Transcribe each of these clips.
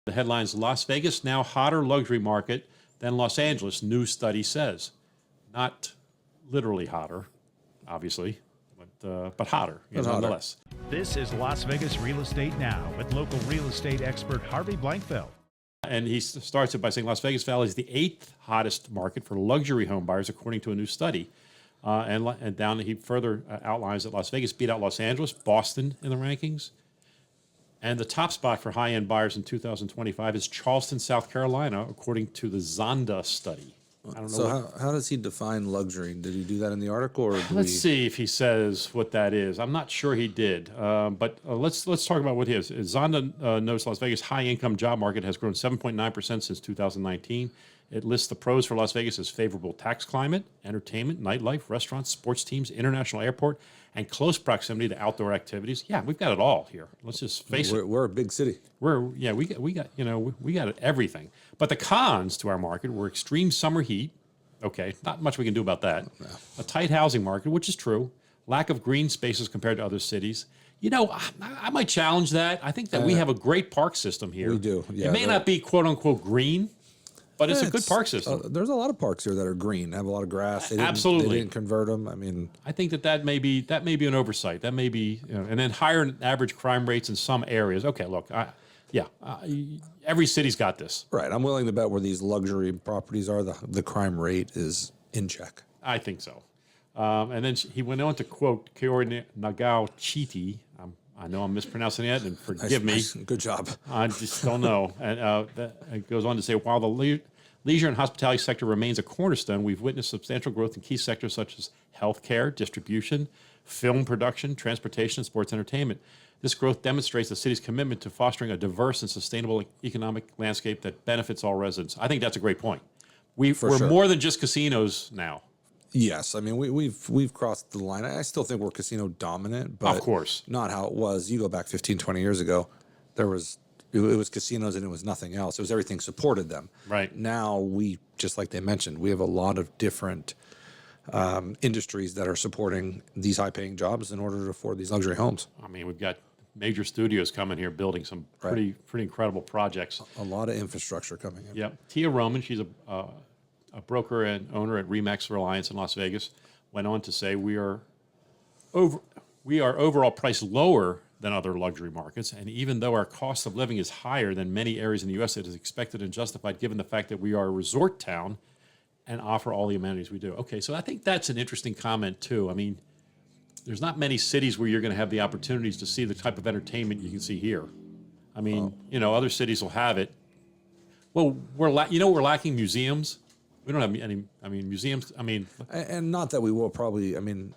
The headline's Las Vegas now hotter luxury market than Los Angeles, new study says. Not literally hotter, obviously, but hotter, nonetheless. This is Las Vegas Real Estate Now with local real estate expert Harvey Blankfeld. And he starts it by saying Las Vegas Valley is the 8th hottest market for luxury home buyers, according to a new study. And down he further outlines that Las Vegas beat out Los Angeles, Boston in the rankings. And the top spot for high-end buyers in 2025 is Charleston, South Carolina, according to the Zonda study. I don't know. So how does he define luxury? Did he do that in the article, or let's see if he says what that is. I'm not sure he did, but let's talk about what he is. Zonda notes Las Vegas high-income job market has grown 7.9% since 2019. It lists the pros for Las Vegas as favorable tax climate, entertainment, nightlife, restaurants, sports teams, international airport, and close proximity to outdoor activities. Yeah, we've got it all here. Let's just face it. We're a big city. We got everything. But the cons to our market were extreme summer heat. Okay, not much we can do about that. No. A tight housing market, which is true. Lack of green spaces compared to other cities. I might challenge that. I think that we have a great park system here. We do. Yeah, it may not be quote unquote green, but it's a good park system. There's a lot of parks here that are green, have a lot of grass. Absolutely, they didn't convert them. I mean, I think that may be an oversight. That may be, and then higher average crime rates in some areas. Okay, look, every city's got this. Right. I'm willing to bet where these luxury properties are, the crime rate is in check. I think so. And then he went on to quote Kiori Nagao Chiti. I know I'm mispronouncing it, and forgive me. Good job. I just don't know. And it goes on to say, while the leisure and hospitality sector remains a cornerstone, we've witnessed substantial growth in key sectors such as healthcare, distribution, film production, transportation, and sports entertainment. This growth demonstrates the city's commitment to fostering a diverse and sustainable economic landscape that benefits all residents. I think that's a great point. We're more than just casinos now. Yes, I mean we've crossed the line. I still think we're casino dominant, but of course not how it was. You go back 15, 20 years ago, it was casinos and it was nothing else. It was everything supported them. Right. Now we, just like they mentioned, we have a lot of different industries that are supporting these high-paying jobs in order to afford these luxury homes. I mean, we've got major studios coming here building some pretty incredible projects. A lot of infrastructure coming in. Yep. Tia Roman, she's a broker and owner at Remax Reliance in Las Vegas, went on to say we are overall priced lower than other luxury markets, and even though our cost of living is higher than many areas in the U.S., it is expected and justified given the fact that we are a resort town and offer all the amenities we do. Okay, so I think that's an interesting comment too. I mean, there's not many cities where you're going to have the opportunities to see the type of entertainment you can see here. I mean, other cities will have it. Well, we're lacking museums. We don't have any. I mean, museums. I mean, and not that we will probably. I mean,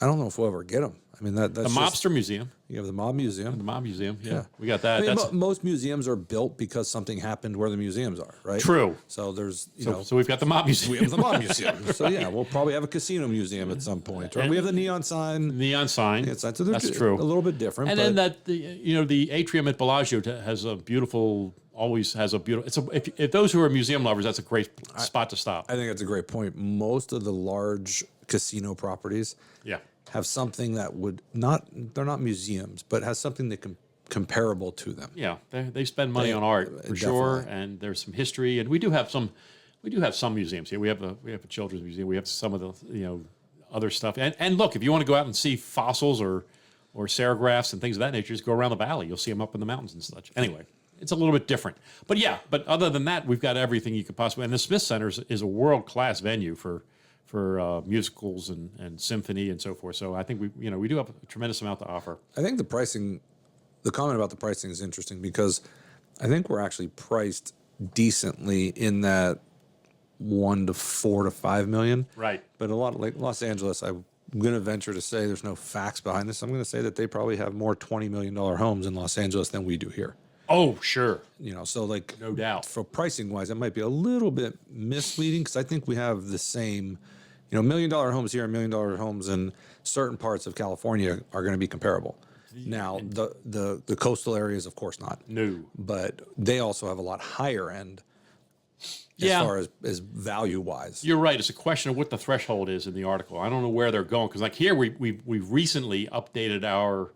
I don't know if we'll ever get them. I mean, that's the Mobster Museum. You have the Mob Museum. The Mob Museum. Yeah, we got that. I mean, most museums are built because something happened where the museums are, right? True. So there's, so we've got the Mob Museum. We have the Mob Museum. So yeah, we'll probably have a casino museum at some point. Or we have the neon sign. Neon sign. So that's true. A little bit different. And then the atrium at Bellagio has a beautiful. Always has a beautiful. If those who are museum lovers, that's a great spot to stop. I think that's a great point. Most of the large casino properties, have something that would they're not museums, but has something that comparable to them. Yeah, they spend money on art for sure, and there's some history, and we do have some museums here. We have a children's museum. We have some of the other stuff. And look, if you want to go out and see fossils or serigraphs and things of that nature, just go around the valley. You'll see them up in the mountains and such. Anyway. It's a little bit different. But other than that, we've got everything you could possibly. And the Smith Center is a world-class venue for musicals and symphony and so forth. So I think we do have a tremendous amount to offer. I think the comment about the pricing is interesting because I think we're actually priced decently in that 1 to 4 to 5 million. Right. But a lot like Los Angeles, I'm going to venture to say there's no facts behind this. I'm going to say that they probably have more $20 million homes in Los Angeles than we do here. Oh, sure. So like no doubt. For pricing wise, it might be a little bit misleading because I think we have the same, $1 million homes here and $1 million homes in certain parts of California are going to be comparable. Now, the coastal areas, of course not. No. But they also have a lot higher end as far as value wise. You're right. It's a question of what the threshold is in the article. I don't know where they're going because like here we've recently updated our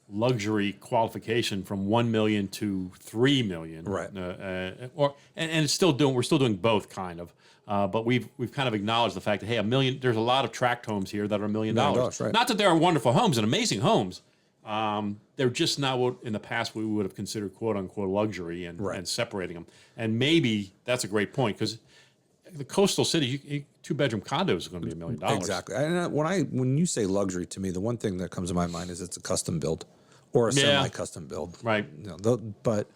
luxury qualification from 1 million to 3 million. Right. And it's still we're still doing both kind of. But we've kind of acknowledged the fact that, hey, there's a lot of tract homes here that are $1 million. Right. Not that they are wonderful homes and amazing homes. They're just not what in the past we would have considered quote unquote luxury and separating them. And maybe that's a great point, because the coastal city, 2-bedroom condos are going to be $1 million. Exactly. And when you say luxury, to me, the one thing that comes to my mind is it's a custom build or a semi-custom build. Right. But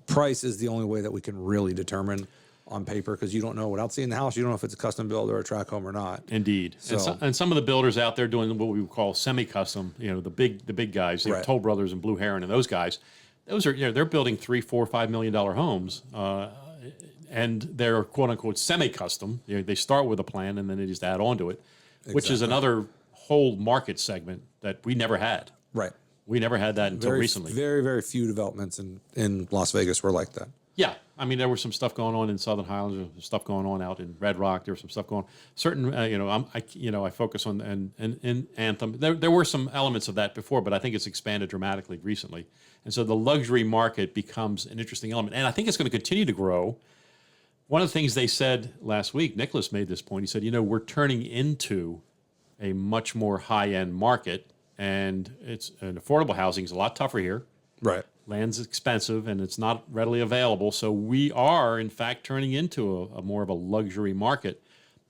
price is the only way that we can really determine on paper, because you don't know without seeing the house. You don't know if it's a custom build or a tract home or not. Indeed. And some of the builders out there doing what we would call semi-custom, the big guys, Toll Brothers and Blue Heron and those guys, those are they're building $3, $4, $5 million homes. And they're quote unquote semi-custom. They start with a plan and then they just add on to it, which is another whole market segment that we never had. Right. We never had that until recently. Very, very few developments in Las Vegas were like that. Yeah. I mean, there was some stuff going on in Southern Highlands, there was stuff going on out in Red Rock. There was some stuff going on. Certain, I focus on and Anthem. There were some elements of that before, but I think it's expanded dramatically recently. And so the luxury market becomes an interesting element. And I think it's going to continue to grow. One of the things they said last week, Nicholas made this point. He said, we're turning into a much more high-end market, and affordable housing is a lot tougher here. Right. Land's expensive, and it's not readily available. So we are, in fact, turning into a more of a luxury market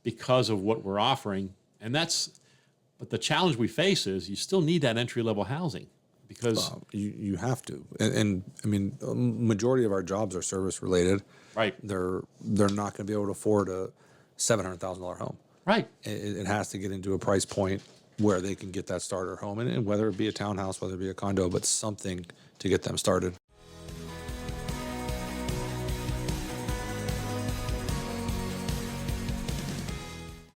because of what we're offering. But the challenge we face is you still need that entry-level housing, because you have to. And I mean, a majority of our jobs are service-related. Right. They're not going to be able to afford a $700,000 home. Right. It has to get into a price point where they can get that starter home, and whether it be a townhouse, whether it be a condo, but something to get them started.